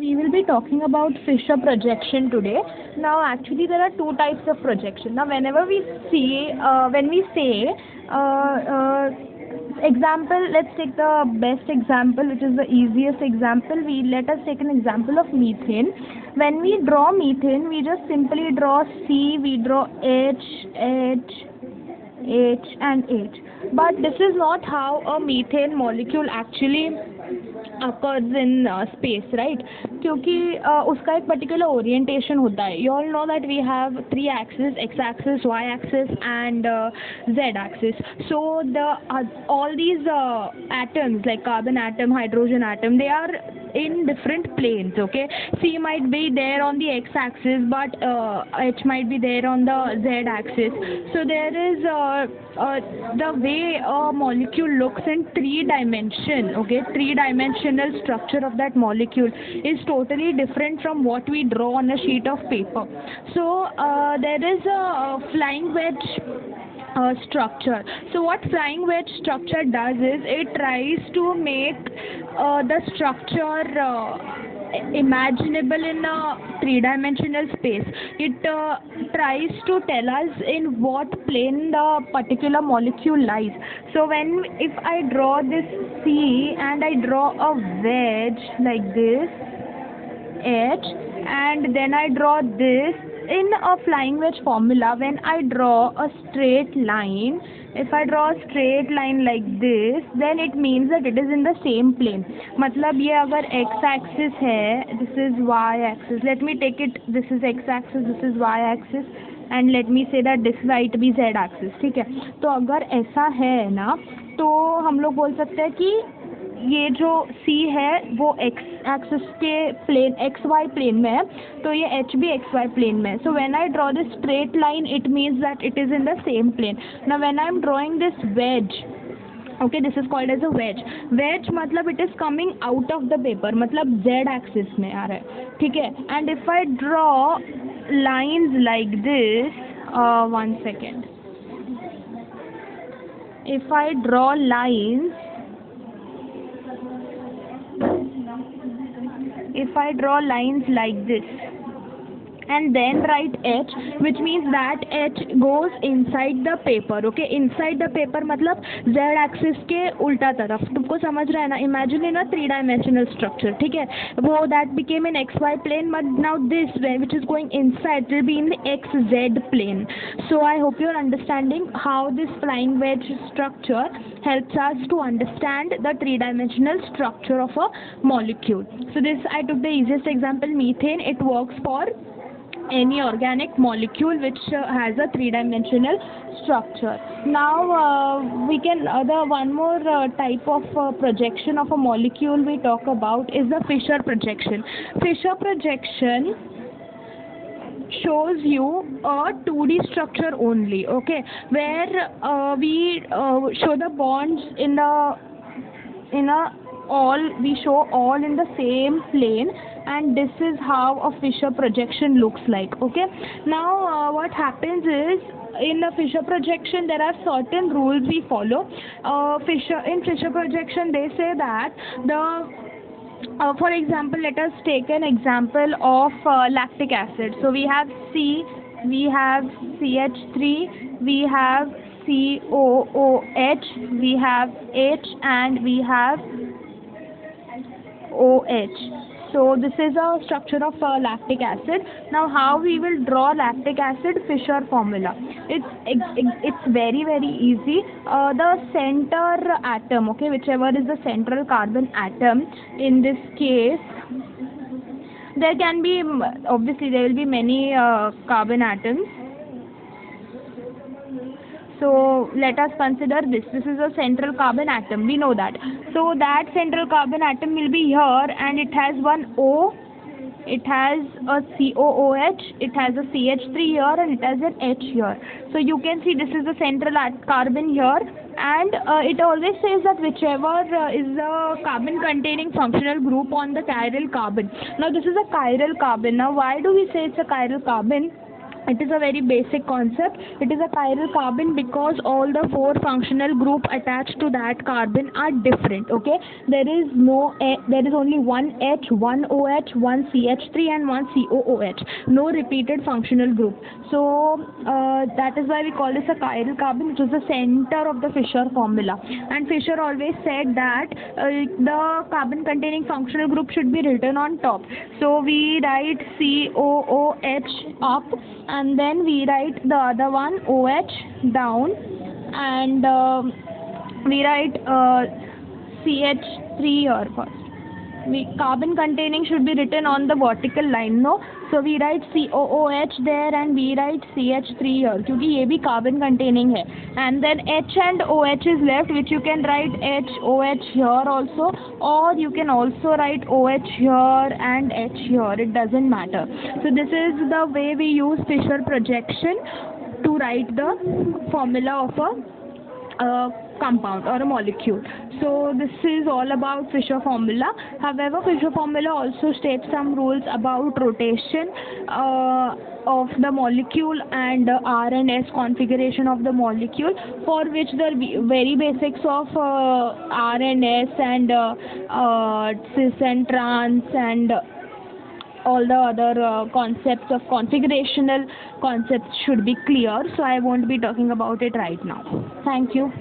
we will be talking about Fisher projection today. Now, actually, there are two types of projection. Now, whenever we see, when we say, example, let's take the best example, which is the easiest example. Let us take an example of methane. When we draw methane, we just simply draw C, we draw H, and H. But this is not how a methane molecule actually occurs in space, right? क्योंकि उसका एक particular orientation होता है. You all know that we have three axes: x-axis, y-axis, and z-axis. So all these atoms like carbon atom, hydrogen atom, they are in different planes. Okay, C might be there on the x-axis, but H might be there on the z-axis. So there is the way a molecule looks in three dimension. Okay, three-dimensional structure of that molecule is totally different from what we draw on a sheet of paper. So there is a flying wedge structure. So what flying wedge structure does is it tries to make the structure imaginable in a three-dimensional space. It tries to tell us in what plane the particular molecule lies. So if I draw this C and I draw a wedge like this, H, and then I draw this in a flying wedge formula. When I draw a straight line, if I draw a straight line like this, then it means that it is in the same plane. मतलब ये अगर x-axis है, this is y-axis. Let me take it. This is x-axis, this is y-axis, and let me say that this might be z-axis. ठीक है? तो अगर ऐसा है ना, तो हम लोग बोल सकते हैं कि ये जो C है वो x एक्सिस के प्लेन XY प्लेन में है, तो ये H भी XY प्लेन में है. So when I draw this straight line, it means that it is in the same plane. Now when I am drawing this wedge, okay, this is called as a wedge. Wedge मतलब it is coming out of the paper, मतलब Z axis में आ रहा है, ठीक है. And if I draw lines like this, one second. If I draw lines, if I draw lines like this and then write H, which means that H goes inside the paper. Okay, inside the paper मतलब Z axis के उल्टा तरफ. तुमको समझ रहा है ना? Imagine in a three-dimensional structure, ठीक है? वो that became in XY plane, but now this which is going inside will be in the XZ plane. So I hope you're understanding how this flying wedge structure helps us to understand the three-dimensional structure of a molecule. So this, I took the easiest example, methane. It works for any organic molecule which has a three-dimensional structure. Now we can the one more type of projection of a molecule we talk about is the Fisher projection. Fisher projection shows you a 2D structure only, okay, where we show the bonds we show all in the same plane, and this is how a Fisher projection looks like. Okay, now what happens is, in a Fisher projection there are certain rules we follow. In Fisher projection they say that for example, let us take an example of lactic acid. So we have C, we have CH3, we have COOH, we have H, and we have OH. So this is a structure of lactic acid. Now how we will draw lactic acid? Fisher formula. It's very easy. The center atom, okay, whichever is the central carbon atom, in this case there can be, obviously there will be many carbon atoms. So let us consider this. This is a central carbon atom. We know that. So that central carbon atom will be here, and it has one O, it has a COOH, it has a CH3 here, and it has an H here. So you can see this is the central carbon here, and it always says that whichever is the carbon containing functional group on the chiral carbon. Now this is a chiral carbon. Now why do we say it's a chiral carbon? It is a very basic concept. It is a chiral carbon because all the four functional group attached to that carbon are different. Okay, there is only one H, one OH, one CH3, and one COOH. No repeated functional group. So that is why we call this a chiral carbon, which is the center of the Fisher formula. And Fisher always said that the carbon containing functional group should be written on top. So we write COOH up, and then we write the other one OH down, and we write CH3 here first. Carbon containing should be written on the vertical line, no? So we write COOH there and we write CH3 here, क्योंकि ये भी carbon containing है. And then H and OH is left, which you can write HOH here also, or you can also write OH here and H here. It doesn't matter. So this is the way we use Fisher projection to write the formula of a compound or a molecule. So this is all about Fisher formula. However, Fisher formula also states some rules about rotation of the molecule and R and S configuration of the molecule, for which the very basics of R and S and cis and trans and all the other concepts of configurational concepts should be clear. So I won't be talking about it right now. Thank you.